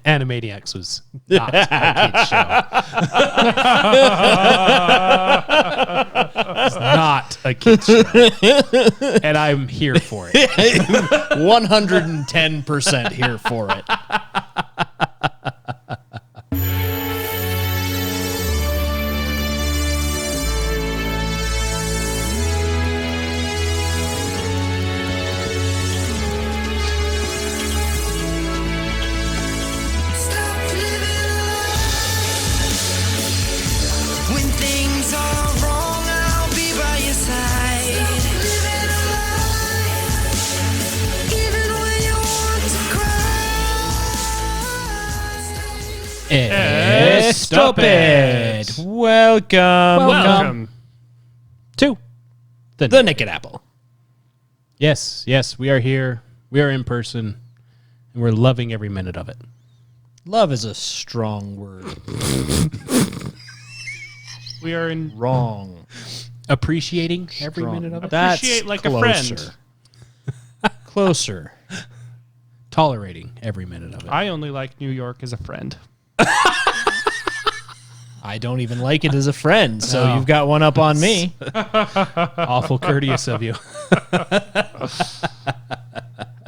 Animaniacs was not a kid's show. It's not a kid's show. And I'm here for it. 110% here for it. Stop it. Welcome to the Naked Apple. Yes, we are here. We are in person, and we're loving every minute of it. Love is a strong word. We are in wrong. Appreciating every minute of it. Appreciate like closer. A friend. Closer. Tolerating every minute of it. I only like New York as a friend. I don't even like it as a friend, so you've got one up on me. Awful courteous of you.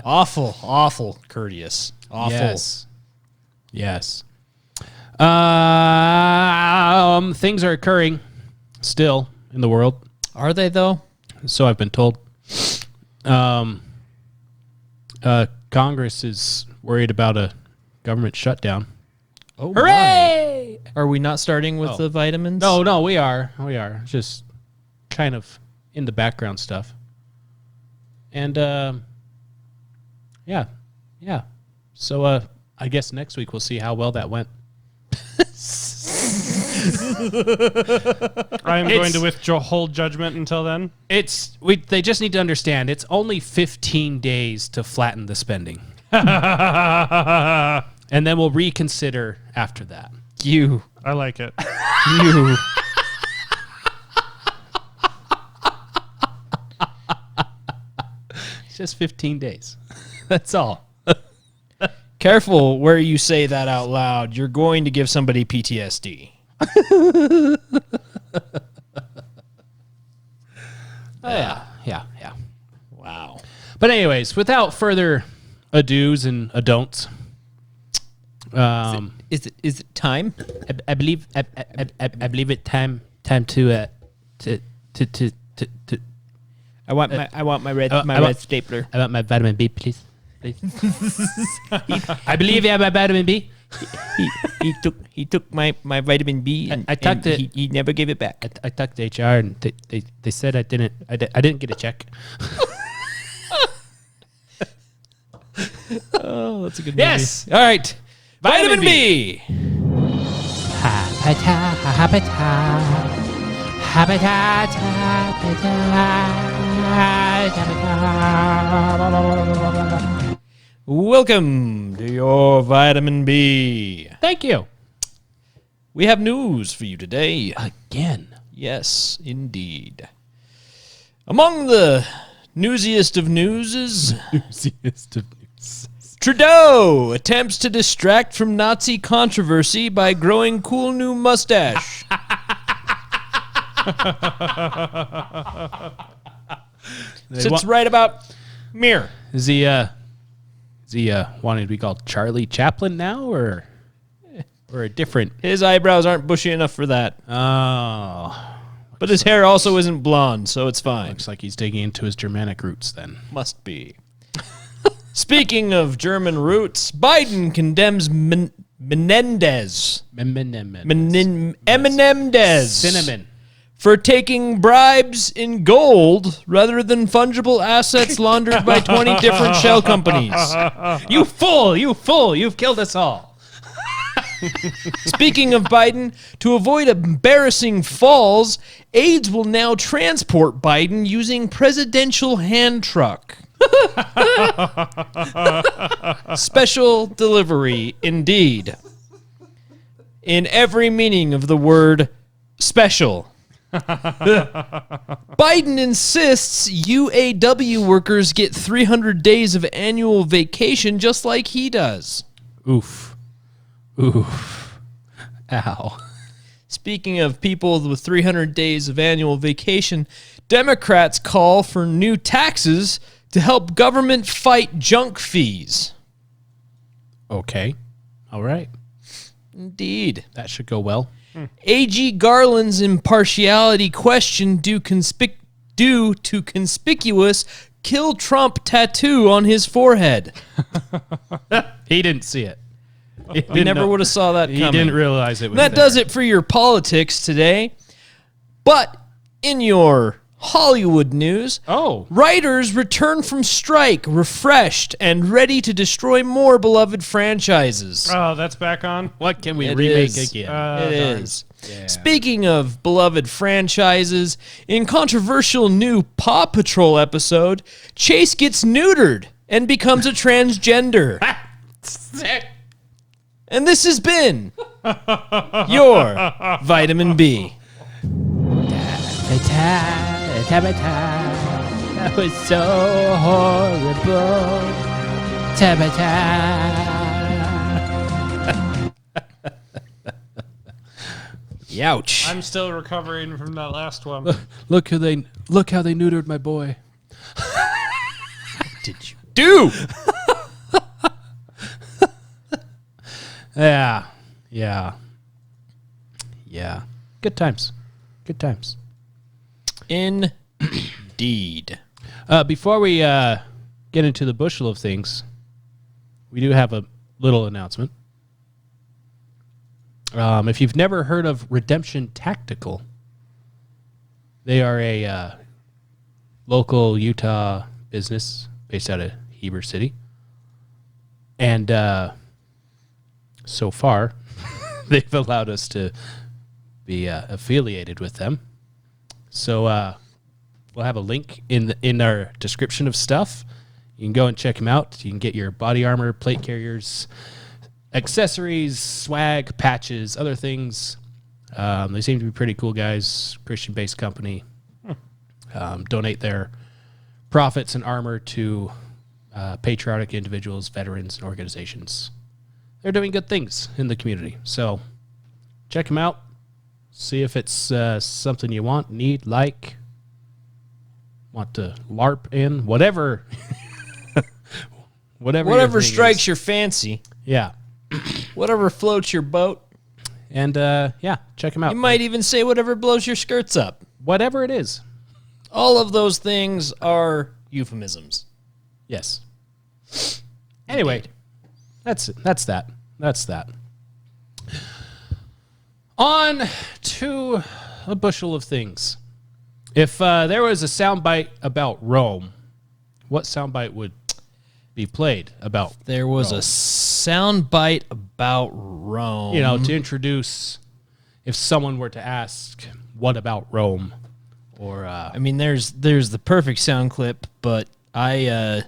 Awful courteous. Awful. Yes. Things are occurring still in the world. Are they, though? So I've been told. Congress is worried about a government shutdown. Oh, hooray! My. Are we not starting with the vitamins? No, we are. Just kind of in the background stuff. And, yeah. So, I guess next week we'll see how well that went. I am going to withhold judgment until then. They just need to understand it's only 15 days to flatten the spending. And then we'll reconsider after that. I like it. It's just 15 days. That's all. Careful where you say that out loud. You're going to give somebody PTSD. Yeah. Wow. But anyways, without further ados and adon'ts, Is it time? I believe it's time to I want my red stapler. I want my vitamin B, please. I believe you have my vitamin B. He took my vitamin B and I talked to he never gave it back. I talked to HR and they said I didn't get a check. Oh, that's a good movie. Yes. All right. Vitamin B. Welcome to your Vitamin B. Thank you. We have news for you today. Again. Yes, indeed. Among the newsiest of newses, Trudeau attempts to distract from Nazi controversy by growing cool new mustache. Sits right about mirror. Is he wanting to be called Charlie Chaplin now, or a different? His eyebrows aren't bushy enough for that. Oh. But his hair also isn't blonde, so it's fine. Looks like he's digging into his Germanic roots then. Must be. Speaking of German roots, Biden condemns Menendez. Cinnamon. For taking bribes in gold rather than fungible assets laundered by 20 different shell companies. You fool! You've killed us all. Speaking of Biden, to avoid embarrassing falls, aides will now transport Biden using presidential hand truck. Special delivery, indeed. In every meaning of the word special. Biden insists UAW workers get 300 days of annual vacation just like he does. Oof. Ooh. Ow. Speaking of people with 300 days of annual vacation, Democrats call for new taxes to help government fight junk fees. Okay. All right. Indeed. That should go well. A.G. Garland's impartiality questioned due to conspicuous "Kill Trump" tattoo on his forehead. He didn't see it. We never would have saw that He coming. didn't realize it was That there. does it for your politics today. But in your Hollywood news, Oh. writers return from strike, refreshed and ready to destroy more beloved franchises. Oh, that's back on. What can we It remake is. again? It darn. is. Speaking of beloved franchises, in controversial new Paw Patrol episode, Chase gets neutered and becomes a transgender. Sick. And this has been your Vitamin B. That was so horrible. Youch. I'm still recovering from that last one. Look how they neutered my boy. Did you do? Yeah. Good times. Indeed. Before we get into the bushel of things, we do have a little announcement. If you've never heard of Redemption Tactical, they are a local Utah business based out of Heber City. And so far, they've allowed us to be affiliated with them. So we'll have a link in our description of stuff. You can go and check them out. You can get your body armor, plate carriers, accessories, swag, patches, other things. They seem to be pretty cool guys, Christian-based company. Donate their profits and armor to patriotic individuals, veterans, and organizations. They're doing good things in the community. So check them out. See if it's something you want, need, like, want to LARP in, whatever. whatever your thing strikes is. your fancy. Yeah. Whatever floats your boat. And check them out. You might even say whatever blows your skirts up. Whatever it is. All of those things are euphemisms. Yes. Anyway, that's that. On to a bushel of things. If there was a soundbite about Rome, what soundbite would be played about? There was a sound bite about Rome. To introduce, if someone were to ask, what about Rome? Or I mean, there's the perfect sound clip, but I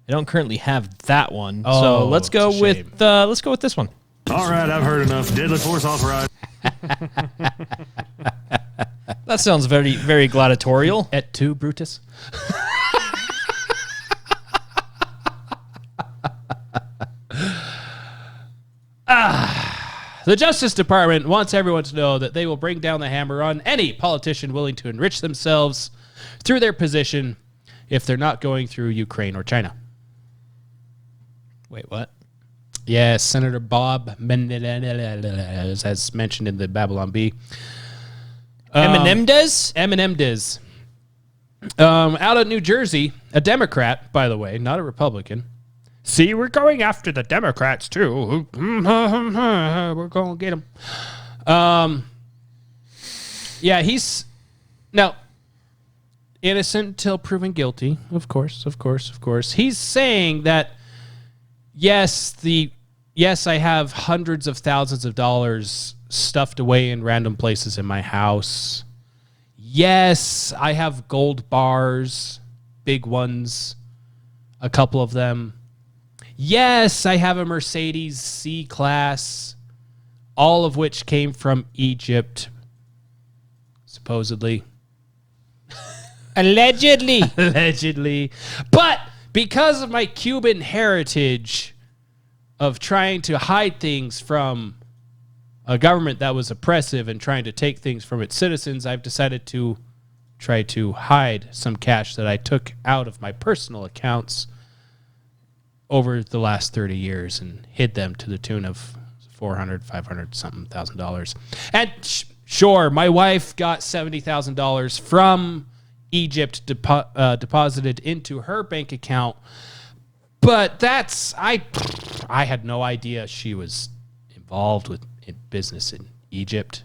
don't currently have that one. So Oh, let's go it's a with this one. All right, I've heard enough. Deadly force authorized. That sounds very, very gladiatorial. et tu, Brutus? The Justice Department wants everyone to know that they will bring down the hammer on any politician willing to enrich themselves through their position if they're not going through Ukraine or China. Wait, what? Yes, Senator Bob Menendez, as mentioned in the Babylon Bee. Eminem does? Eminem Diz. Out of New Jersey, a Democrat, by the way, not a Republican. See, we're going after the Democrats, too. We're going to get them. Yeah, he's... Now, innocent till proven guilty, of course. He's saying that, yes, I have hundreds of thousands of dollars stuffed away in random places in my house. Yes, I have gold bars, big ones, a couple of them. Yes, I have a Mercedes C-Class, all of which came from Egypt, supposedly. Allegedly. But because of my Cuban heritage, of trying to hide things from a government that was oppressive and trying to take things from its citizens, I've decided to try to hide some cash that I took out of my personal accounts over the last 30 years and hid them to the tune of $400, $500 something $1,000. And sure, my wife got $70,000 from Egypt deposited into her bank account, but I had no idea she was involved with business in Egypt.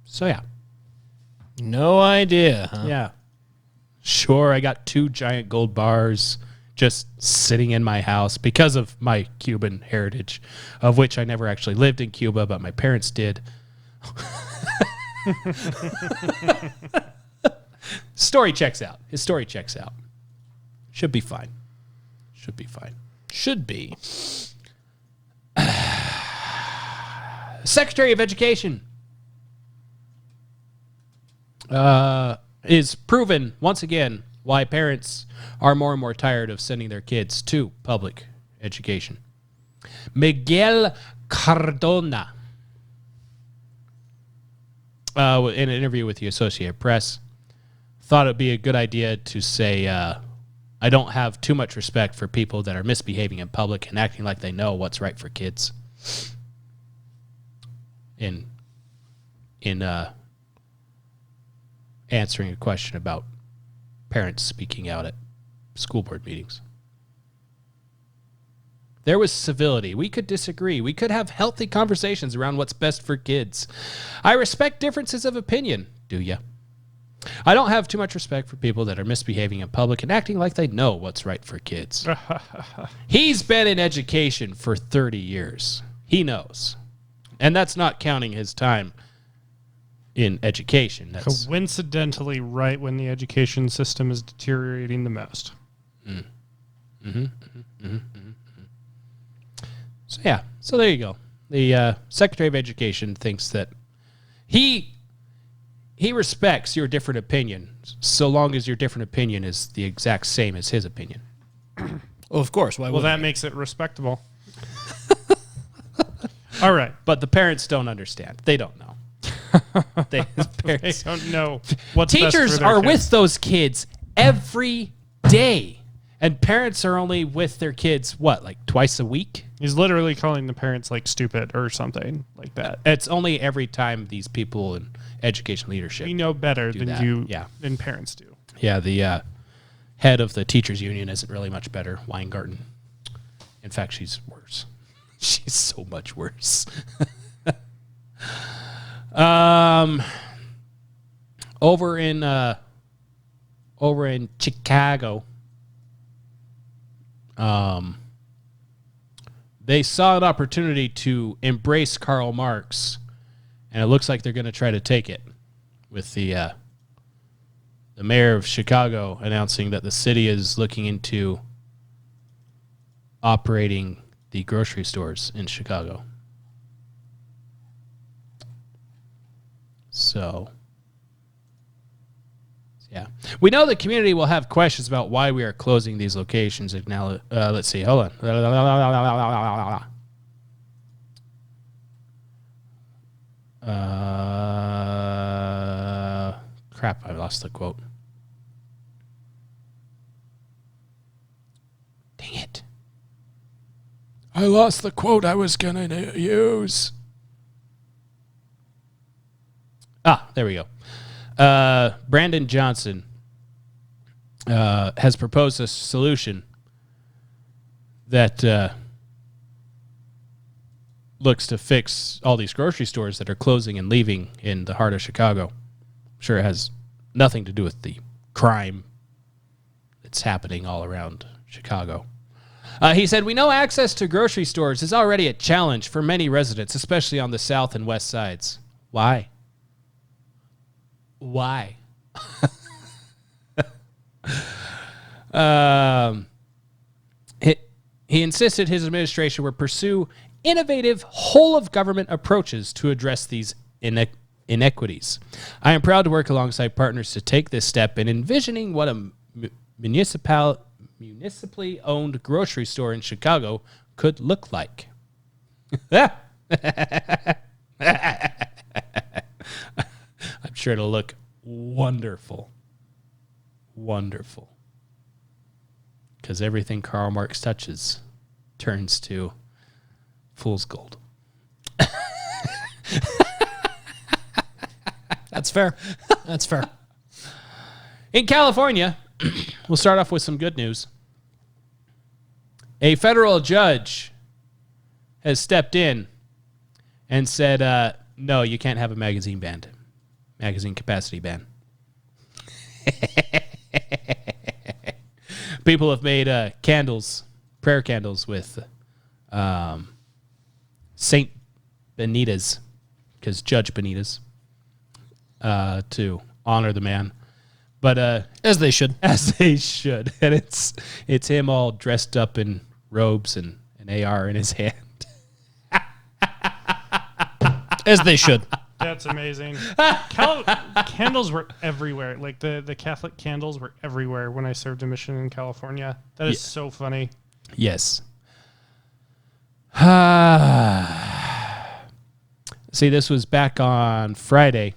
So yeah. No idea, huh? Yeah. Sure, I got 2 giant gold bars just sitting in my house because of my Cuban heritage, of which I never actually lived in Cuba, but my parents did. Story checks out. His story checks out. Should be fine. Should be fine. Should be. Secretary of Education is proven once again why parents are more and more tired of sending their kids to public education. Miguel Cardona, in an interview with the Associated Press, thought it'd be a good idea to say, I don't have too much respect for people that are misbehaving in public and acting like they know what's right for kids. In answering a question about parents speaking out at school board meetings. There was civility. We could disagree. We could have healthy conversations around what's best for kids. I respect differences of opinion. Do ya? I don't have too much respect for people that are misbehaving in public and acting like they know what's right for kids. He's been in education for 30 years. He knows. And that's not counting his time in education. That's Coincidentally, right when the education system is deteriorating the most. So yeah, so there you go. The Secretary of Education thinks that he respects your different opinion so long as your different opinion is the exact same as his opinion. Well, of course. Why Well, would that makes it respectable. All right. But the parents don't understand. They don't know. They Parents, don't know what's best teachers for their are kids. with those kids every day. And parents are only with their kids, what, like twice a week? He's literally calling the parents like stupid or something like that. It's only every time these people in education leadership. We know better do than that. than parents do. Yeah, the head of the teachers union isn't really much better, Weingarten. In fact, she's worse. She's so much worse. Over in Chicago, they saw an opportunity to embrace Karl Marx, and it looks like they're going to try to take it with the mayor of Chicago announcing that the city is looking into operating the grocery stores in Chicago. So, yeah. We know the community will have questions about why we are closing these locations. Now, let's see. Hold on. Crap, I lost the quote. Dang it. I lost the quote I was going to use. There we go. Brandon Johnson has proposed a solution that looks to fix all these grocery stores that are closing and leaving in the heart of Chicago. I'm sure it has nothing to do with the crime that's happening all around Chicago. He said, we know access to grocery stores is already a challenge for many residents, especially on the south and west sides. Why? He insisted his administration would pursue innovative whole-of-government approaches to address these inequities. I am proud to work alongside partners to take this step in envisioning what a municipally owned grocery store in Chicago could look like. I'm sure it'll look wonderful. Wonderful. Because everything Karl Marx touches turns to fool's gold. That's fair. That's fair. In California, we'll start off with some good news. A federal judge has stepped in and said, no, you can't have a magazine capacity ban. People have made candles, prayer candles with Saint Benita's, because Judge Benita's, to honor the man. But As they should. as they should, and it's him all dressed up in robes and an AR in his hand. As they should. That's amazing. Candles were everywhere. Like the Catholic candles were everywhere when I served a mission in California. That is so funny. Yes. See, this was back on Friday.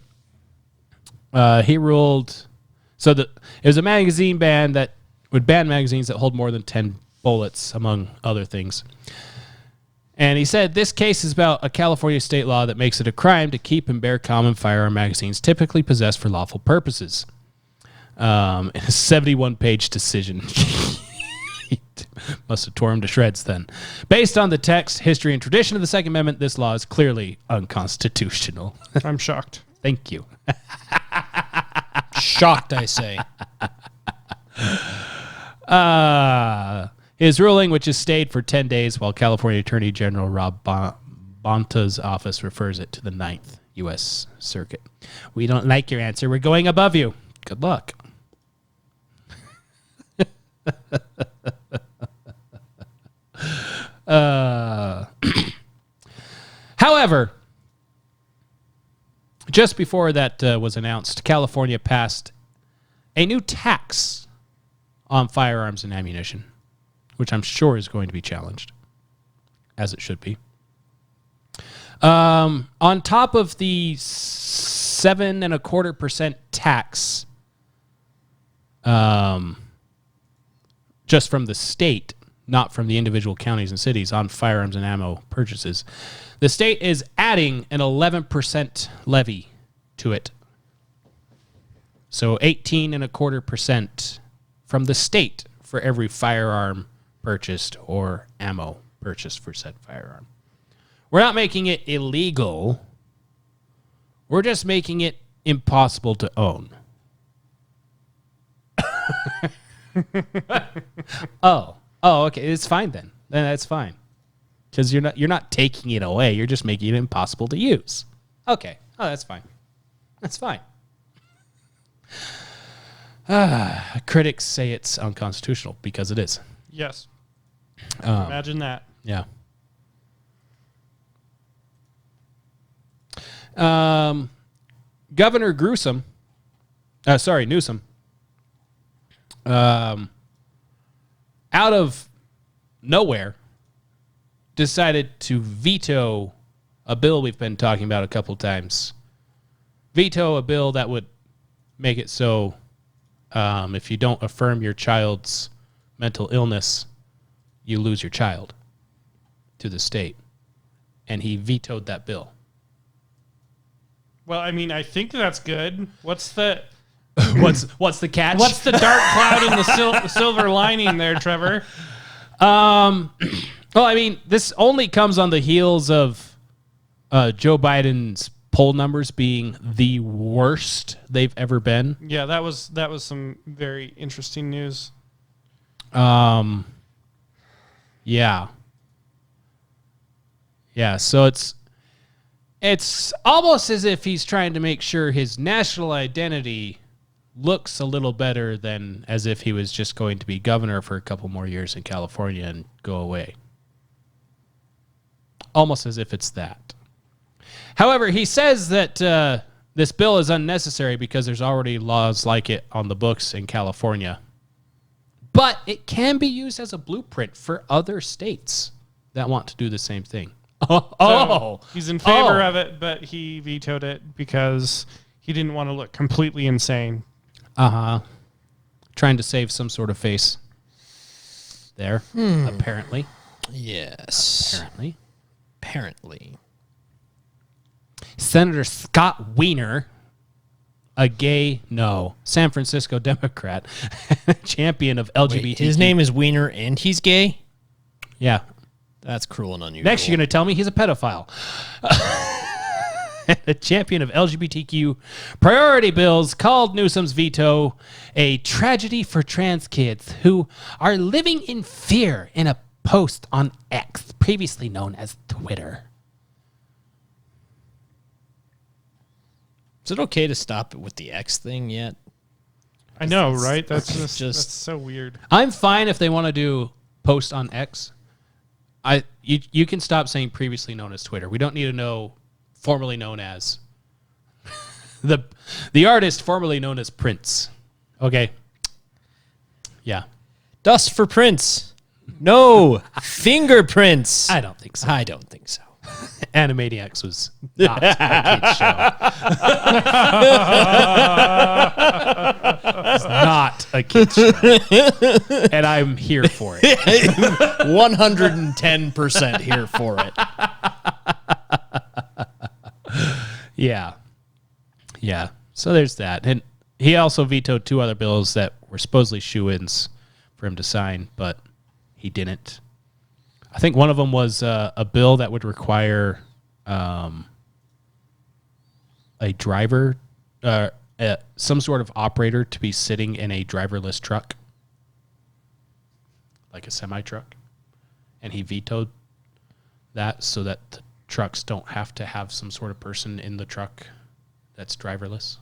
He ruled. So it was a magazine ban that would ban magazines that hold more than 10 bullets, among other things. And he said this case is about a California state law that makes it a crime to keep and bear common firearm magazines typically possessed for lawful purposes. In a 71-page decision. Must have tore him to shreds then. Based on the text, history, and tradition of the Second Amendment, this law is clearly unconstitutional. I'm shocked. Thank you. Shocked, I say. His ruling, which has stayed for 10 days while California Attorney General Rob Bonta's office refers it to the 9th U.S. Circuit. We don't like your answer. We're going above you. Good luck. However, just before that was announced, California passed a new tax on firearms and ammunition, which I'm sure is going to be challenged, as it should be. On top of the 7.25% tax, just from the state, not from the individual counties and cities, on firearms and ammo purchases, the state is adding an 11% levy to it. So 18.25% from the state for every firearm purchased or ammo purchased for said firearm. We're not making it illegal. We're just making it impossible to own. Oh, okay. It's fine then. Then that's fine. Because you're not taking it away. You're just making it impossible to use. Okay. Oh, that's fine. That's fine. Critics say it's unconstitutional because it is. Yes. Imagine that. Yeah. Governor Newsom, out of nowhere, decided to veto a bill we've been talking about a couple times. Veto a bill that would make it so if you don't affirm your child's mental illness, you lose your child to the state. And he vetoed that bill. Well, I mean, I think that's good. What's the What's the catch? What's the dark cloud in the silver lining there, Trevor? Well, I mean, this only comes on the heels of Joe Biden's poll numbers being the worst they've ever been. Yeah, that was some very interesting news. Yeah. So it's almost as if he's trying to make sure his national identity looks a little better than as if he was just going to be governor for a couple more years in California and go away. Almost as if it's that. However, he says that this bill is unnecessary because there's already laws like it on the books in California. But it can be used as a blueprint for other states that want to do the same thing. So he's in favor of it, but he vetoed it because he didn't want to look completely insane. Trying to save some sort of face there, apparently. Yes. Apparently. Senator Scott Wiener, a San Francisco Democrat, champion of LGBT. Wait, his name is Wiener and he's gay? Yeah. That's cruel and unusual. Next, you're going to tell me he's a pedophile. A champion of LGBTQ priority bills called Newsom's veto a tragedy for trans kids who are living in fear in a post on X, previously known as Twitter. Is it okay to stop it with the X thing yet? I know, right? That's that's so weird. I'm fine if they want to do post on X. You can stop saying previously known as Twitter. We don't need to know formerly known as the artist formerly known as Prince. Okay. Yeah. Dust for Prince. No. Fingerprints. I don't think so. I don't think so. Animaniacs was not a kid's show. It's not a kid's show. And I'm here for it. 110% here for it. Yeah. Yeah. So there's that. And he also vetoed 2 other bills that were supposedly shoo-ins for him to sign, but he didn't. I think one of them was a bill that would require a driver, some sort of operator to be sitting in a driverless truck, like a semi-truck. And he vetoed that so that the trucks don't have to have some sort of person in the truck that's driverless.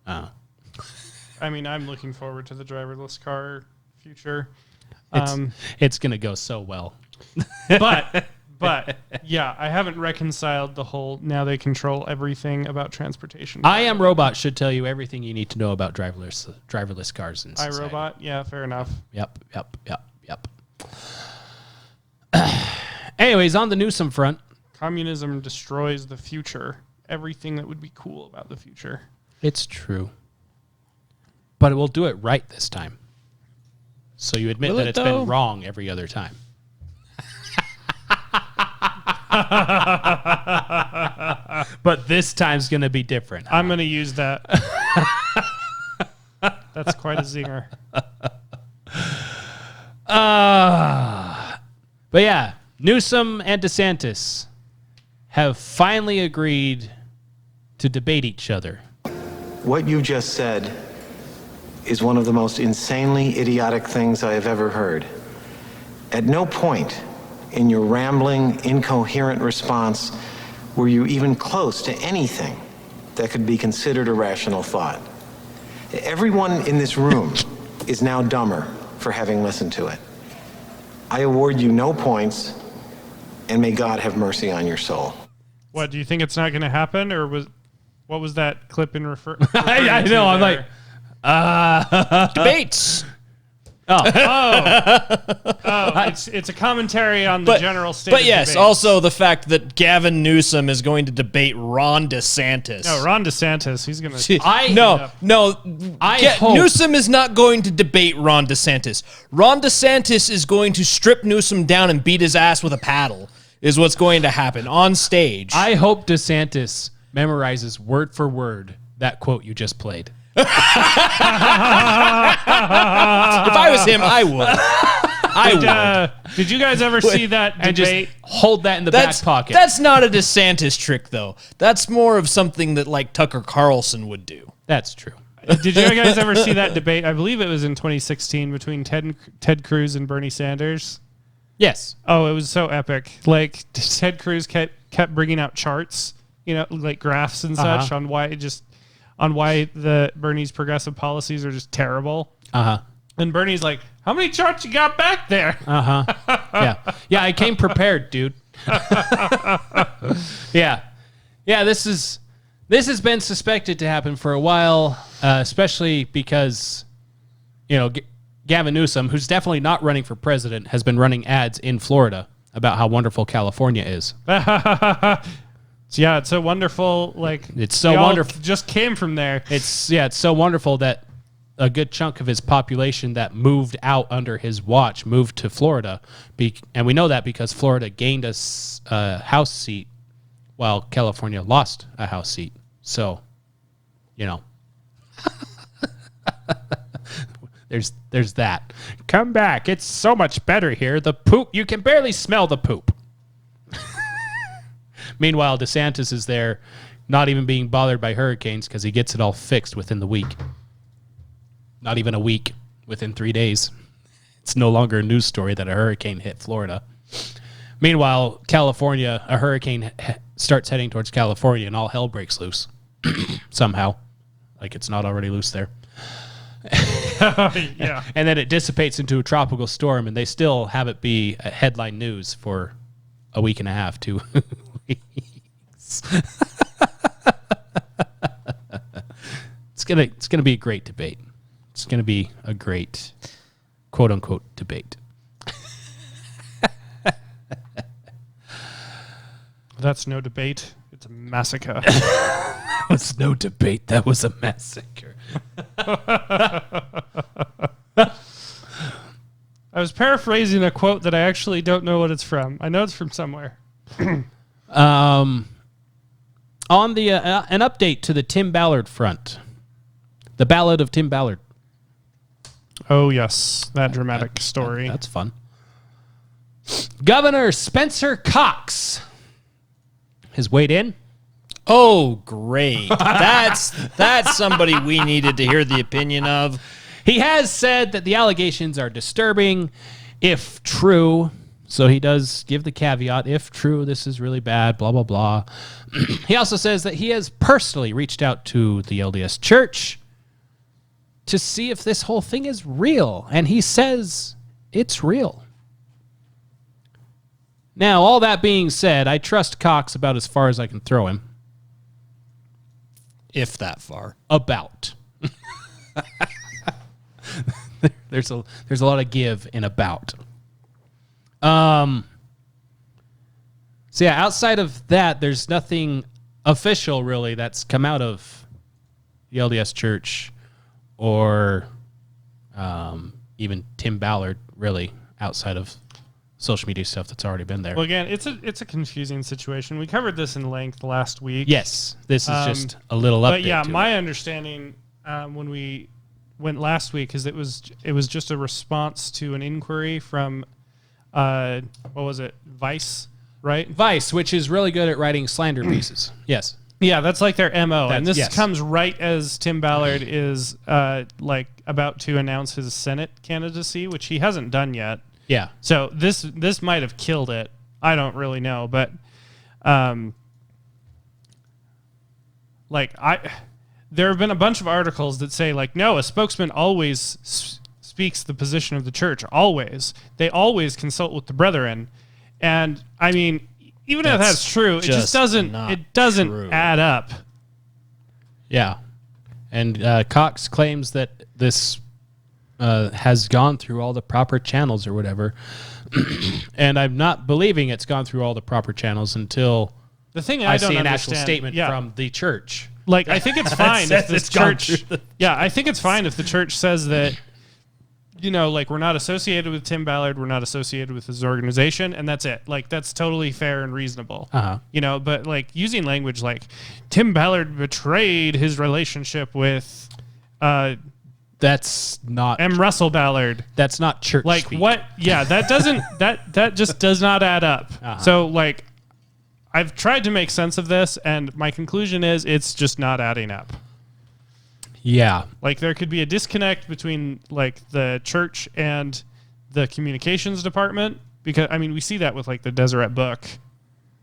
I mean, I'm looking forward to the driverless car future. It's going to go so well. But yeah, I haven't reconciled the whole now they control everything about transportation. I Am Robot should tell you everything you need to know about driverless cars in society. iRobot, yeah, fair enough. Yep. Anyways, on the Newsom front. Communism destroys the future. Everything that would be cool about the future. It's true. But it will do it right this time. So you admit that it's been wrong every other time. But this time's going to be different. I'm going to use that. That's quite a zinger. But yeah, Newsom and DeSantis have finally agreed to debate each other. What you just said is one of the most insanely idiotic things I have ever heard. At no point in your rambling, incoherent response were you even close to anything that could be considered a rational thought. Everyone in this room is now dumber for having listened to it. I award you no points, and may God have mercy on your soul. What, do you think it's not going to happen, or what was that clip in refer? I know, I'm like, Debates. It's a commentary on the general state. But of yes, debates. also the fact that Gavin Newsom is going to debate Ron DeSantis. No, Ron DeSantis. He's going to. hope Newsom is not going to debate Ron DeSantis. Ron DeSantis is going to strip Newsom down and beat his ass with a paddle. Is what's going to happen on stage. I hope DeSantis memorizes word for word that quote you just played. If I was him, I would. Did you guys ever see that And debate? just hold that in the back pocket. That's not a DeSantis trick, though. That's more of something that like Tucker Carlson would do. That's true. Did you guys ever see that debate? I believe it was in 2016 between Ted Cruz and Bernie Sanders. Yes. Oh, it was so epic. Like Ted Cruz kept bringing out charts, like graphs and such on why the Bernie's progressive policies are just terrible. And Bernie's like, "How many charts you got back there?" Yeah. I came prepared, dude. Yeah. This has been suspected to happen for a while, especially because Gavin Newsom, who's definitely not running for president, has been running ads in Florida about how wonderful California is. Yeah, it's so wonderful. Like, it's so wonderful. Just came from there. It's so wonderful that a good chunk of his population that moved out under his watch moved to Florida, and we know that because Florida gained a House seat while California lost a House seat. So, there's that. Come back. It's so much better here. The poop, you can barely smell the poop. Meanwhile, DeSantis is there, not even being bothered by hurricanes because he gets it all fixed within the week. Not even a week, within 3 days. It's no longer a news story that a hurricane hit Florida. Meanwhile, California, a hurricane starts heading towards California and all hell breaks loose. Somehow. Like it's not already loose there. Yeah. And then it dissipates into a tropical storm and they still have it be a headline news for a week and a half, 2 weeks. It's gonna be a great debate. It's gonna be a great quote unquote debate. That's no debate. It's a massacre. That was no debate. That was a massacre. I was paraphrasing a quote that I actually don't know what it's from. I know it's from somewhere. On the an update to the Tim Ballard front, the Ballad of Tim Ballard. Oh yes, that dramatic story. That's fun. Governor Spencer Cox has weighed in. Oh, great! That's somebody we needed to hear the opinion of. He has said that the allegations are disturbing, if true. So he does give the caveat, if true, this is really bad, blah, blah, blah. He also says that he has personally reached out to the LDS Church to see if this whole thing is real. And he says it's real. Now, all that being said, I trust Cox about as far as I can throw him. If that far. About. There's a lot of give in about. So yeah, outside of that, there's nothing official really that's come out of the LDS Church or even Tim Ballard really outside of social media stuff that's already been there. Well, again, it's a confusing situation. We covered this in length last week. Yes, this is just a little update. But yeah, to my it. understanding when we went last week is it was just a response to an inquiry from what was it, Vice, right? Vice, which is really good at writing slander pieces. Yes. Yeah, that's like their MO. And this yes. comes right as Tim Ballard is like about to announce his Senate candidacy, which he hasn't done yet. Yeah. So this might have killed it. I don't really know, but there have been a bunch of articles that say like, no, a spokesman always speaks the position of the church. Always. They always consult with the brethren. And I mean, even if that's true, it just doesn't add up. Yeah. And Cox claims that this has gone through all the proper channels or whatever. And I'm not believing it's gone through all the proper channels until the thing I don't see an understand, actual statement from the church. Like, I think it's fine if the it's gone church... through Yeah, I think it's fine if the church says that, like, we're not associated with Tim Ballard, we're not associated with his organization, and that's it. Like, that's totally fair and reasonable. Uh-huh. But, like, using language like, Tim Ballard betrayed his relationship with... that's not... M. Russell Ballard. That's not church Like, speak. what? Yeah, that doesn't... that just does not add up. Uh-huh. So, like... I've tried to make sense of this, and my conclusion is it's just not adding up. Yeah. Like, there could be a disconnect between, like, the church and the communications department, because, I mean, we see that with, like, the Deseret Book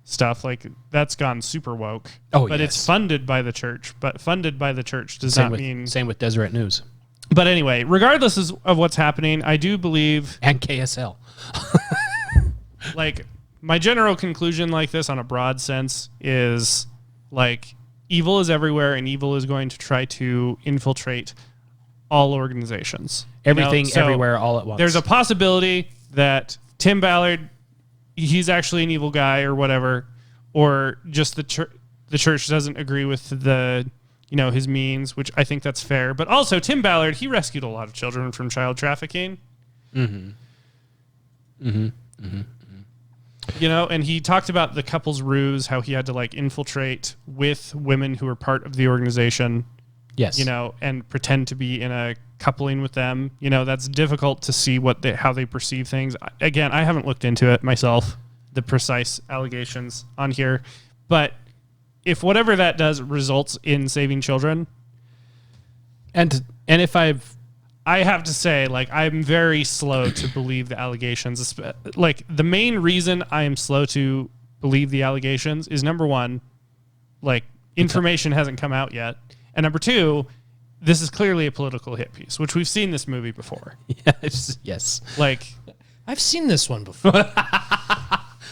stuff. Like, that's gone super woke. Oh, but yes. it's funded by the church. But funded by the church does not mean... Same with Deseret News. But anyway, regardless of what's happening, I do believe... And KSL. Like... My general conclusion like this on a broad sense is like evil is everywhere and evil is going to try to infiltrate all organizations. Everything, So everywhere, all at once. There's a possibility that Tim Ballard, he's actually an evil guy or whatever, or just the church doesn't agree with the his means, which I think that's fair. But also Tim Ballard, he rescued a lot of children from child trafficking. And he talked about the couple's ruse, how he had to like infiltrate with women who were part of the organization. Yes. And pretend to be in a coupling with them. That's difficult to see how they perceive things. Again, I haven't looked into it myself, the precise allegations on here, but if whatever that does results in saving children, and if I have to say, like, I'm very slow to believe the allegations. Like, the main reason I am slow to believe the allegations is, number one, like, information hasn't come out yet. And number two, this is clearly a political hit piece, which we've seen this movie before. Yes. Like, I've seen this one before.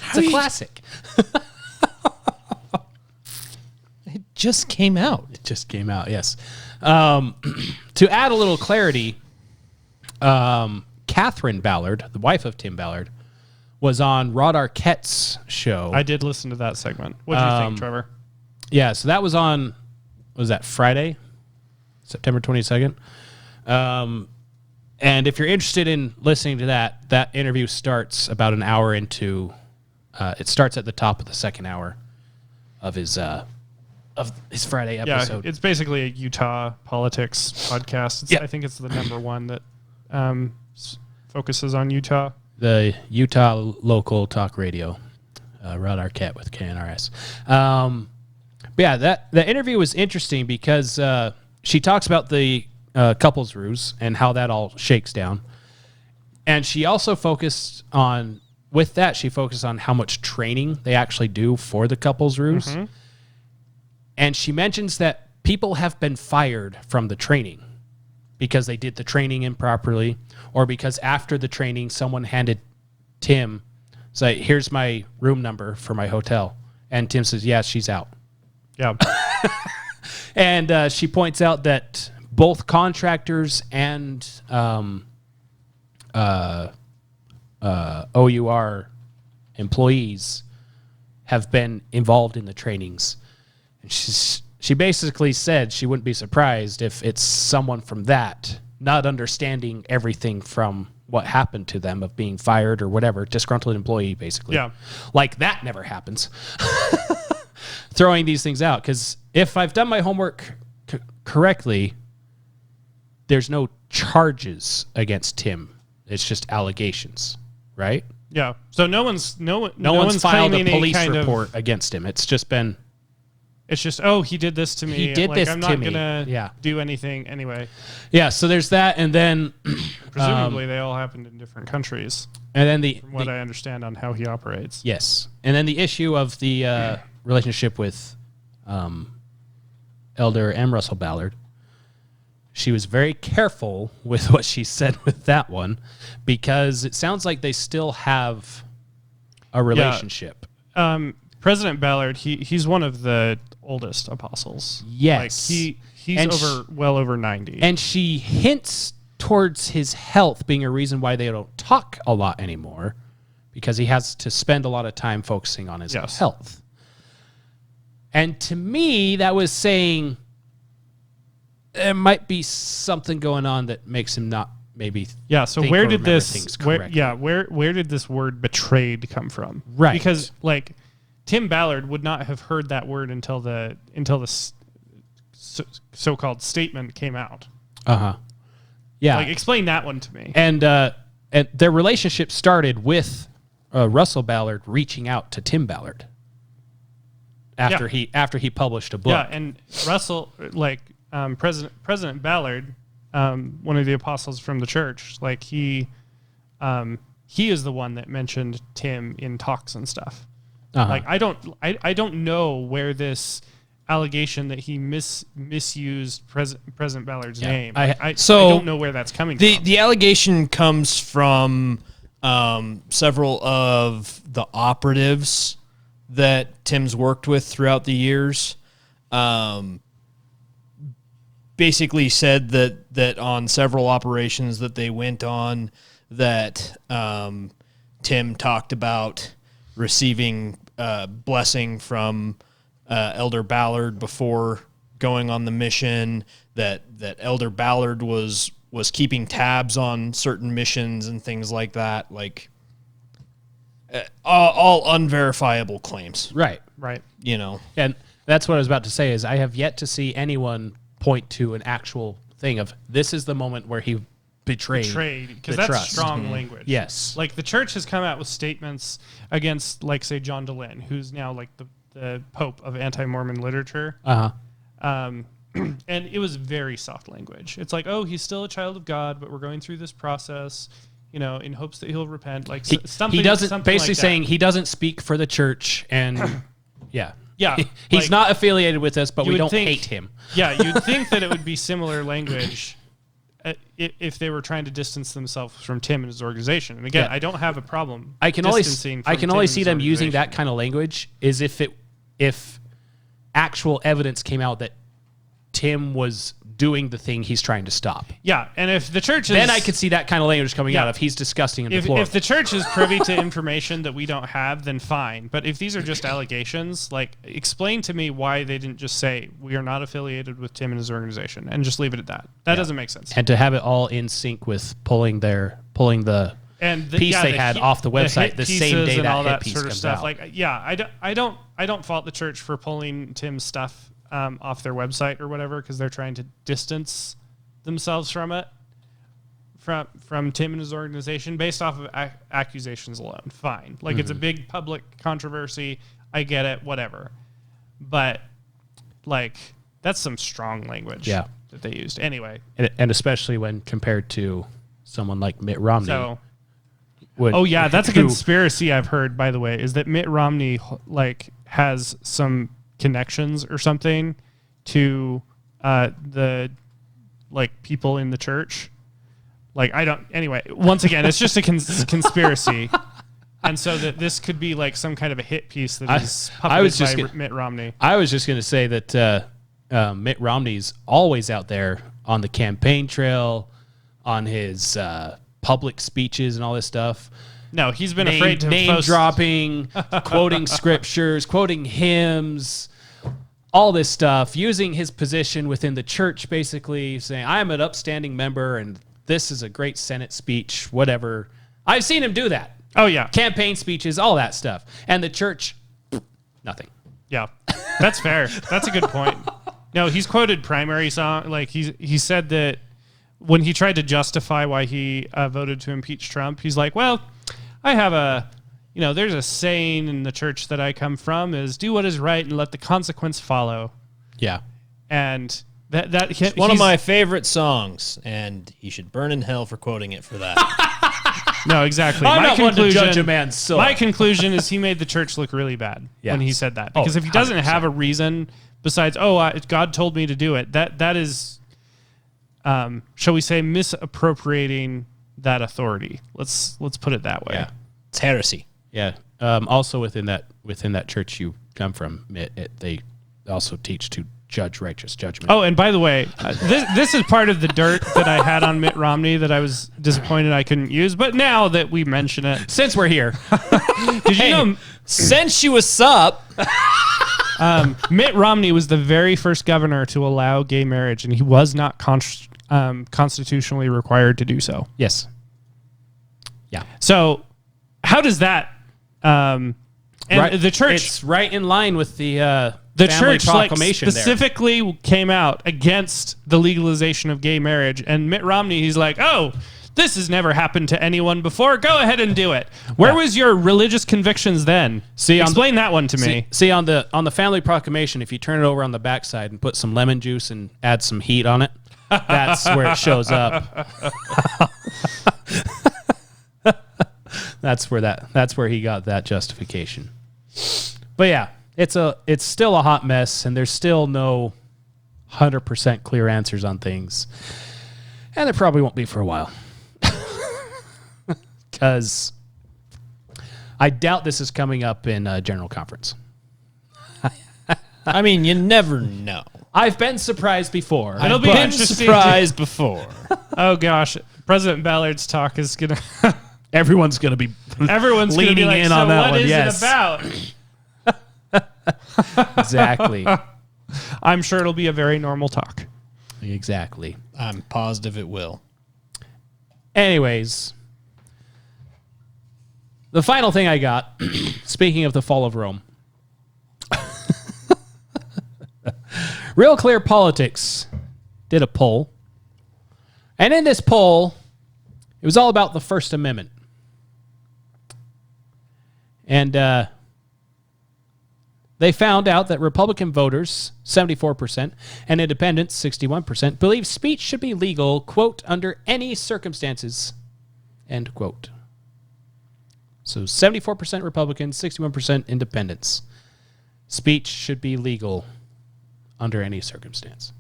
It's a classic. It just came out. It just came out, yes. To add a little clarity, Catherine Ballard, the wife of Tim Ballard, was on Rod Arquette's show. I did listen to that segment. What do you think, Trevor? Yeah, so that was on, was that Friday? September 22nd. And if you're interested in listening to that interview starts about an hour into, it starts at the top of the second hour of his Friday episode. Yeah, it's basically a Utah politics podcast. I think it's the number one that focuses on Utah. The Utah local talk radio, Rod Arquette with KNRS. But yeah, the interview was interesting because she talks about the couples ruse and how that all shakes down. And she also focused on how much training they actually do for the couples ruse. Mm-hmm. And she mentions that people have been fired from the training because they did the training improperly, or because after the training, someone handed Tim, say, here's my room number for my hotel. And Tim says, yeah, she's out. Yeah. And she points out that both contractors and OUR employees have been involved in the trainings. And she basically said she wouldn't be surprised if it's someone from that not understanding everything from what happened to them of being fired or whatever, disgruntled employee, basically. Yeah. Like that never happens. Throwing these things out, because if I've done my homework correctly, there's no charges against Tim. It's just allegations, right? Yeah. So no one's filed a police report against him. It's just been. It's just, he did this to me. He did this I'm to not me. gonna do anything anyway. Yeah. So there's that, and then presumably they all happened in different countries. And then from what I understand on how he operates. Yes, and then the issue of the relationship with Elder M. Russell Ballard. She was very careful with what she said with that one, because it sounds like they still have a relationship. Yeah. President Ballard, he's one of the oldest apostles. Yes. Like he's well over 90. And she hints towards his health being a reason why they don't talk a lot anymore, because he has to spend a lot of time focusing on his health. And to me, that was saying there might be something going on that makes him not maybe. Yeah. So where did this? Where did this word betrayed come from? Right. Because like Tim Ballard would not have heard that word until the so-called statement came out. Yeah. Like, explain that one to me. And their relationship started with Russell Ballard reaching out to Tim Ballard after he published a book. Yeah, and Russell, like President Ballard, one of the apostles from the church, like he is the one that mentioned Tim in talks and stuff. Like I don't know where this allegation that he misused President Ballard's name. I don't know where that's coming from. The allegation comes from several of the operatives that Tim's worked with throughout the years. basically said that on several operations that they went on, that Tim talked about receiving blessing from Elder Ballard before going on the mission, that Elder Ballard was keeping tabs on certain missions and things like that, like all unverifiable claims. Right. And that's what I was about to say is I have yet to see anyone point to an actual thing of this is the moment where he betrayed because the that's trust. strong language. Yes. Like the church has come out with statements against, like, say, John Dehlin, who's now like the Pope of anti-Mormon literature. And it was very soft language. It's like, oh, he's still a child of God, but we're going through this process, in hopes that he'll repent. Like something. He doesn't something basically like that. saying he doesn't speak for the church, and yeah, like, he's not affiliated with us, but we don't hate him. Yeah, you'd think that it would be similar language if they were trying to distance themselves from Tim and his organization. And again, I don't have a problem. I can only see them using that kind of language is if actual evidence came out that Tim was doing the thing he's trying to stop. Yeah, and if the church is... Then I could see that kind of language coming out of he's disgusting and deplorable. If the church is privy to information that we don't have, then fine. But if these are just allegations, like, explain to me why they didn't just say, we are not affiliated with Tim and his organization, and just leave it at that. That doesn't make sense. And to have it all in sync with pulling the piece they had off the website the same day that hit piece sort of comes stuff. out. Like, I don't fault the church for pulling Tim's stuff off their website or whatever, because they're trying to distance themselves from it, from Tim and his organization based off of accusations alone. Fine. Like, it's a big public controversy. I get it, whatever. But, like, that's some strong language that they used. Anyway. And especially when compared to someone like Mitt Romney. So, that's a conspiracy I've heard, by the way, is that Mitt Romney, like, has some connections or something to the, like, people in the church. Like, anyway, once again, it's just a conspiracy. And so that this could be like some kind of a hit piece that is puppeted by Mitt Romney. I was just going to say that Mitt Romney's always out there on the campaign trail, on his public speeches and all this stuff. No, he's been afraid to name dropping, quoting scriptures, quoting hymns, all this stuff, using his position within the church, basically saying, I'm an upstanding member and this is a great Senate speech, whatever. I've seen him do that. Oh, yeah. Campaign speeches, all that stuff. And the church, nothing. Yeah, that's fair. That's a good point. No, he's quoted primary song. Like, he said that when he tried to justify why he voted to impeach Trump, he's like, well, I have there's a saying in the church that I come from is do what is right and let the consequence follow. Yeah. And it's one of my favorite songs, and he should burn in hell for quoting it for that. No, exactly. I'm not one to judge a man's soul. My conclusion is he made the church look really bad when he said that. Because if he doesn't 100%. Have a reason besides, God told me to do it, that is, shall we say, misappropriating that authority. Let's put it that way. Yeah. It's heresy. Yeah. Also within that church you come from, they also teach to judge righteous judgment. Oh, and by the way, this is part of the dirt that I had on Mitt Romney that I was disappointed I couldn't use. But now that we mention it, since we're here, did you know? Since you was up, Mitt Romney was the very first governor to allow gay marriage, and he was not constitutionally required to do so. Yes. Yeah. So, how does that? And the church, it's right in line with the church proclamation specifically came out against the legalization of gay marriage, and Mitt Romney, he's like, oh, this has never happened to anyone before. Go ahead and do it. Where was your religious convictions then? Explain that one to me. See on the family proclamation, if you turn it over on the backside and put some lemon juice and add some heat on it, that's where it shows up. That's where he got that justification. But yeah, it's still a hot mess, and there's still no 100% clear answers on things, and there probably won't be for a while, because I doubt this is coming up in a general conference. I mean, you never know. I've been surprised before. It'll be Been interesting. surprised before. Oh gosh, President Ballard's talk is gonna. Everyone's going to be Everyone's gonna be leaning like, in so on that what one. is Yes. it about? Exactly. I'm sure it'll be a very normal talk. Exactly. I'm positive it will. Anyways, the final thing I got, speaking of the fall of Rome, Real Clear Politics did a poll. And in this poll, it was all about the First Amendment. And they found out that Republican voters, 74%, and independents, 61%, believe speech should be legal, quote, under any circumstances, end quote. So 74% Republicans, 61% independents. Speech should be legal under any circumstance.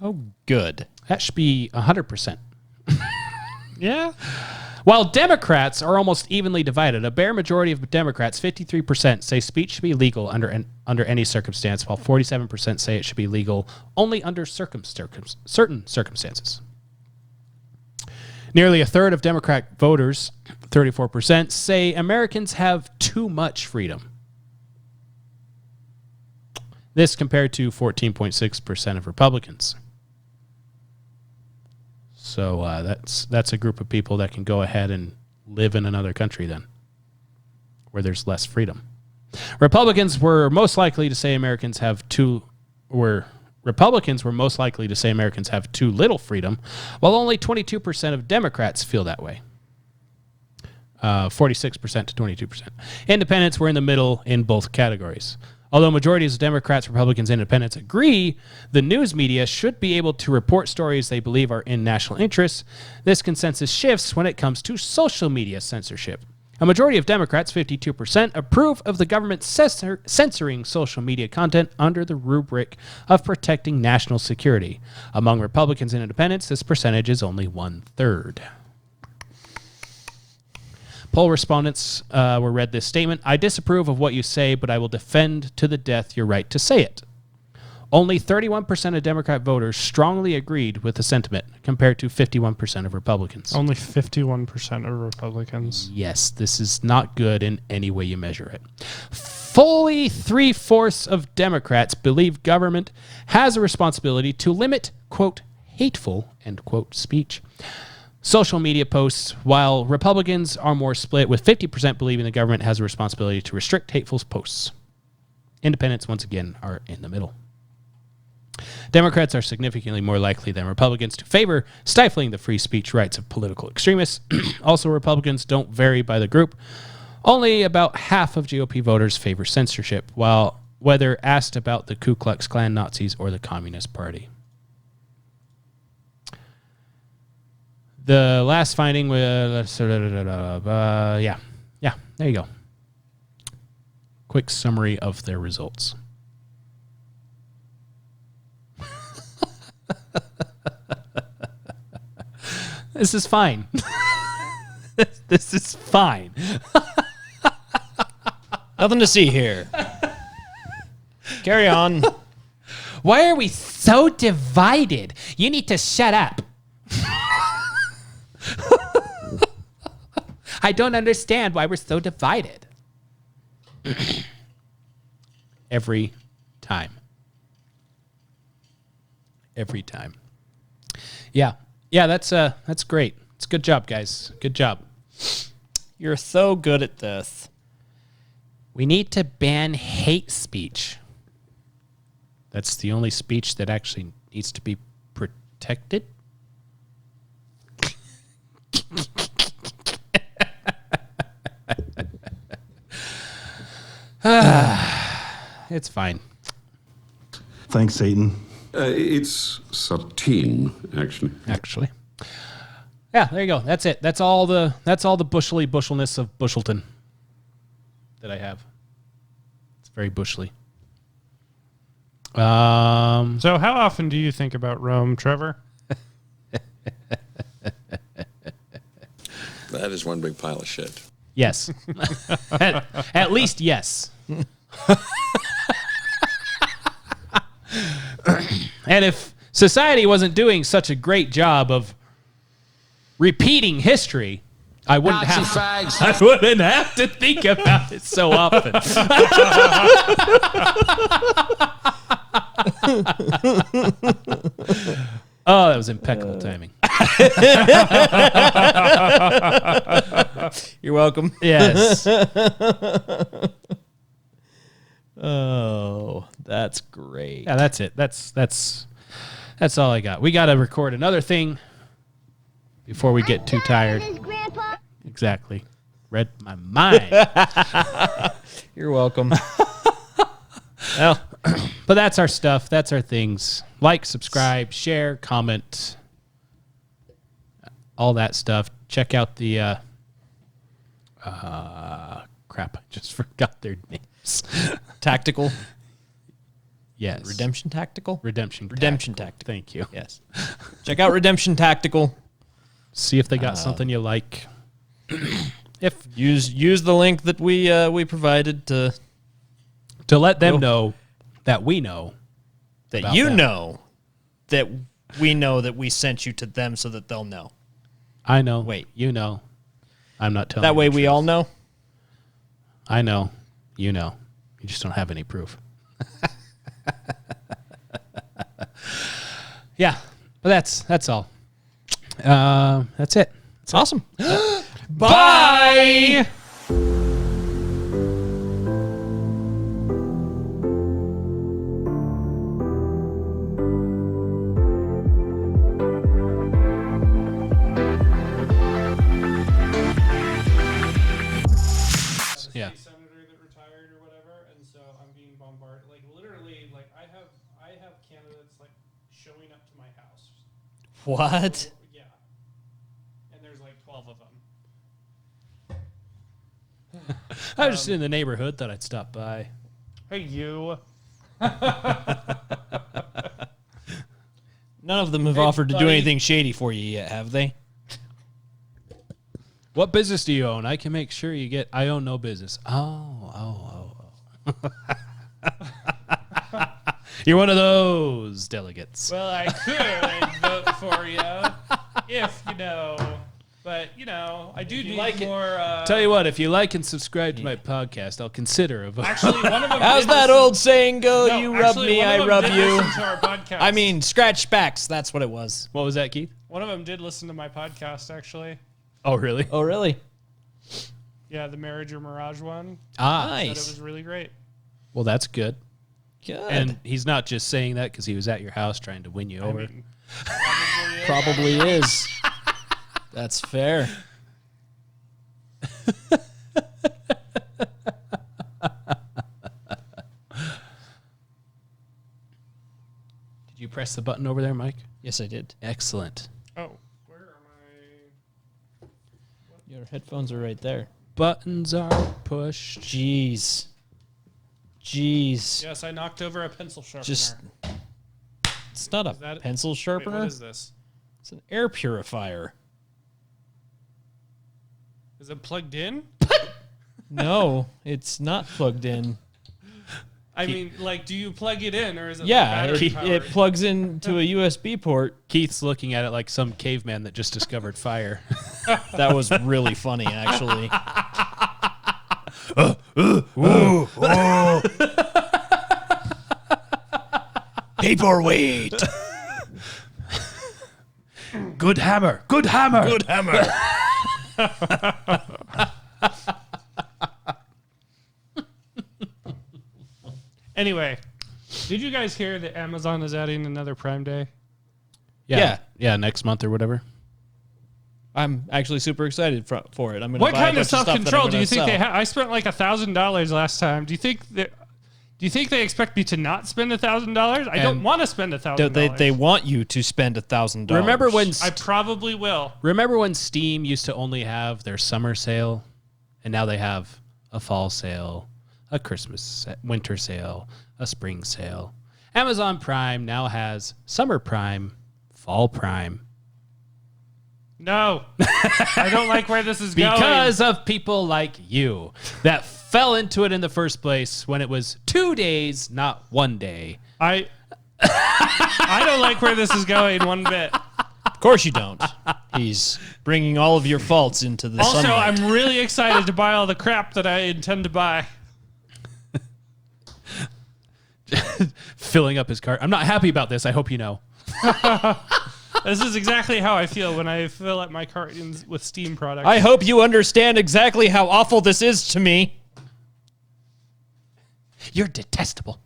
Oh, good. That should be 100%. Yeah. While Democrats are almost evenly divided, a bare majority of Democrats, 53%, say speech should be legal under any circumstance, while 47% say it should be legal only under certain circumstances. Nearly a third of Democrat voters, 34%, say Americans have too much freedom. This compared to 14.6% of Republicans. So that's a group of people that can go ahead and live in another country then, where there's less freedom. Republicans were most likely to say Americans have too little freedom, while only 22% of Democrats feel that way. 46% to 22%. Independents were in the middle in both categories. Although majorities of Democrats, Republicans, and independents agree the news media should be able to report stories they believe are in national interest, this consensus shifts when it comes to social media censorship. A majority of Democrats, 52%, approve of the government censoring social media content under the rubric of protecting national security. Among Republicans and independents, this percentage is only 1/3. Poll respondents were read this statement. I disapprove of what you say, but I will defend to the death your right to say it. Only 31% of Democrat voters strongly agreed with the sentiment, compared to 51% of Republicans. Only 51% of Republicans. Yes, this is not good in any way you measure it. Fully 3/4 of Democrats believe government has a responsibility to limit, quote, hateful, end quote, speech. Social media posts, while Republicans are more split, with 50% believing the government has a responsibility to restrict hateful posts. Independents, once again, are in the middle. Democrats are significantly more likely than Republicans to favor stifling the free speech rights of political extremists. Also, Republicans don't vary by the group. Only about half of GOP voters favor censorship, while whether asked about the Ku Klux Klan, Nazis, or the Communist Party. The last finding was, there you go. Quick summary of their results. This is fine. This is fine. Nothing to see here. Carry on. Why are we so divided? You need to shut up. I don't understand why we're so divided. Every time. Every time. Yeah, that's great. It's a good job, guys. Good job. You're so good at this. We need to ban hate speech. That's the only speech that actually needs to be protected. It's fine. Thanks, Satan. It's 13, actually. Yeah, there you go. That's it. That's all the bushelness of Bushelton that I have. It's very bushely. So how often do you think about Rome, Trevor? That is one big pile of shit. Yes. at least yes. And if society wasn't doing such a great job of repeating history, I wouldn't have to think about it so often. Oh, that was impeccable timing. You're welcome. Yes. Oh, that's great. Yeah, that's it. That's all I got. We got to record another thing before we get too tired. Exactly. Read my mind. You're welcome. Well, but that's our stuff. That's our things. Like, subscribe, share, comment, all that stuff. Check out the crap. I just forgot their names. Tactical. Yes. Redemption Tactical. Redemption Tactical. Thank you. Yes. Check out Redemption Tactical. See if they got something you like. If use the link that we provided to let them know that we know that you know that we know that we sent you to them so that they'll know. I know. Wait. You know. I'm not telling that you way the we truth. all know. I know. You know. You just don't have any proof. Yeah. But that's all. That's it. It's awesome. Bye. Yeah. Senator that retired or whatever, and so I'm being bombarded. Like literally, like I have candidates like showing up to my house. What? Yeah, and there's like 12 of them. I was just in the neighborhood, thought I'd stop by. Hey, you. None of them have offered to do anything shady for you yet, have they? What business do you own? I can make sure you get. I own no business. Oh. You're one of those delegates. Well, I could vote for you if you know, but you know, I do need more. Tell you what, if you like and subscribe to my podcast, I'll consider a vote. Actually, one of them. How's that old saying go? You rub me, I rub you. To our podcast. I mean, scratch backs. That's what it was. What was that, Keith? one of them did listen to my podcast actually. Oh, really? Oh, really? Yeah, the Marriage or Mirage one. Ah, Said it Nice. was really great. well, that's good. Good. And he's not just saying that because he was at your house trying to win you over. I mean, Probably is. That's fair. Did you press the button over there, Mike? Yes, I did. Excellent. oh, where am I? Your headphones are right there. Buttons are pushed. Jeez. Yes, I knocked over a pencil sharpener. Just. It's not a that- pencil Wait, sharpener. what is this? It's an air purifier. Is it plugged in? No, it's not plugged in. I mean, like, do you plug it in or is it Yeah, battery it powered? plugs into a USB port. Keith's looking at it like some caveman that just discovered fire. That was really funny, actually. Paperweight. Good hammer. Good hammer. Good hammer. Anyway, did you guys hear that Amazon is adding another Prime Day? Yeah. Yeah, next month or whatever. I'm actually super excited for it. I'm gonna What buy a kind of bunch stuff that I'm self-control do gonna you think sell. they have? I spent like $1,000 last time. Do you think they expect me to not spend $1,000? I don't And want to spend $1,000. They want you to spend $1,000. Remember when I probably will. Remember when Steam used to only have their summer sale, and now they have a fall sale, a winter sale, a spring sale. Amazon Prime now has summer Prime, fall Prime. No, I don't like where this is going. Because of people like you that fell into it in the first place when it was 2 days, not 1 day. I don't like where this is going one bit. Of course you don't. He's bringing all of your faults into the Also, sunlight. I'm really excited to buy all the crap that I intend to buy. Filling up his cart. I'm not happy about this. I hope you know. This is exactly how I feel when I fill up my cart with Steam products. I hope you understand exactly how awful this is to me. You're detestable.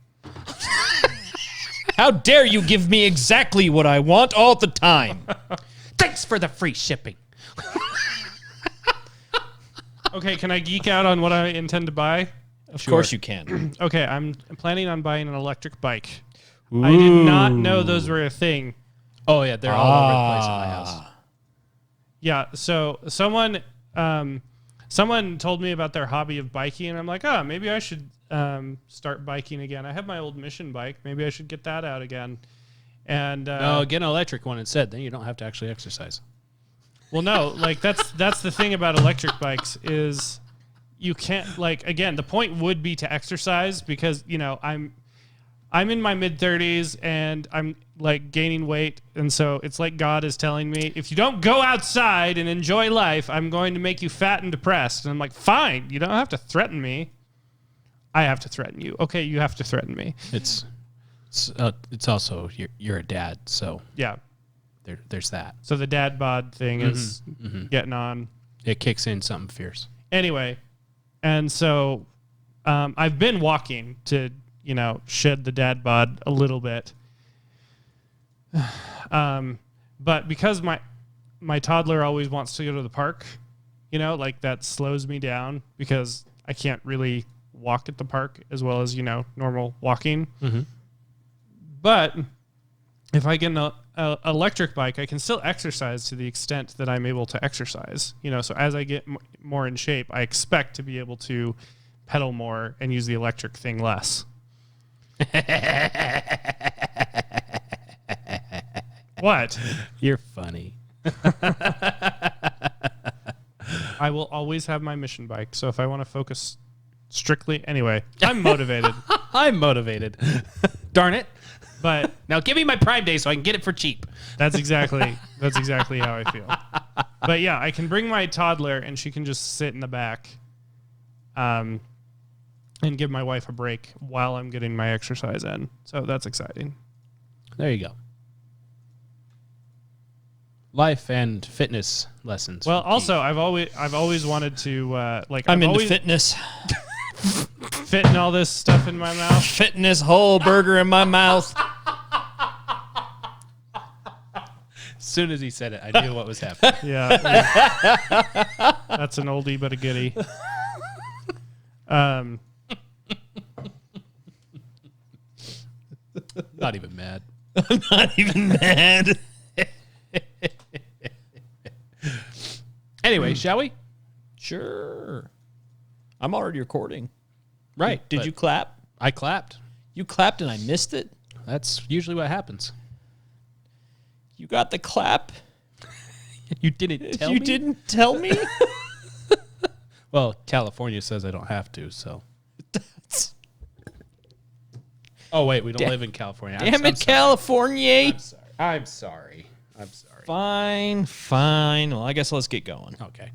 How dare you give me exactly what I want all the time? Thanks for the free shipping. Okay, can I geek out on what I intend to buy? Of course you can. Okay, I'm planning on buying an electric bike. I did not know those were a thing. Oh, yeah. They're all over the place at my house. Yeah, so someone told me about their hobby of biking, and I'm like, oh, maybe I should start biking again. I have my old Mission bike. Maybe I should get that out again. And No, get an electric one instead. Then you don't have to actually exercise. well, no, like that's the thing about electric bikes is you can't again. The point would be to exercise because I'm in my mid-30s and I'm like gaining weight, and so it's like God is telling me, if you don't go outside and enjoy life, I'm going to make you fat and depressed. And I'm like, fine, you don't have to threaten me. I have to threaten you. Okay, you have to threaten me. It's also you're a dad, so Yeah. there's that. So the dad bod thing is getting on. It kicks in something fierce. Anyway, and so I've been walking to shed the dad bod a little bit. But because my toddler always wants to go to the park, that slows me down because I can't really walk at the park as well as, normal walking. Mm-hmm. But if I get an electric bike, I can still exercise to the extent that I'm able to exercise. So as I get more in shape, I expect to be able to pedal more and use the electric thing less. What? You're funny. I will always have my Mission bike. So if I want to focus strictly, anyway, I'm motivated. I'm motivated. Darn it. But now give me my Prime Day so I can get it for cheap. That's exactly how I feel. But yeah, I can bring my toddler and she can just sit in the back, and give my wife a break while I'm getting my exercise in. So that's exciting. There you go. Life and fitness lessons. Well, also I've always wanted to I'm into fitness. Fitting all this stuff in my mouth. Fitting this whole burger in my mouth. As soon as he said it, I knew what was happening. Yeah. That's an oldie but a goodie. Not even mad. I'm not even mad. Anyway, shall we? Sure. I'm already recording. Right. Did you clap? I clapped. You clapped and I missed it? That's usually what happens. You got the clap? You didn't tell me? You didn't tell me? Well, California says I don't have to, so. Oh, wait, we don't live in California. Damn it, California. I'm sorry. Fine. Well, I guess let's get going. Okay.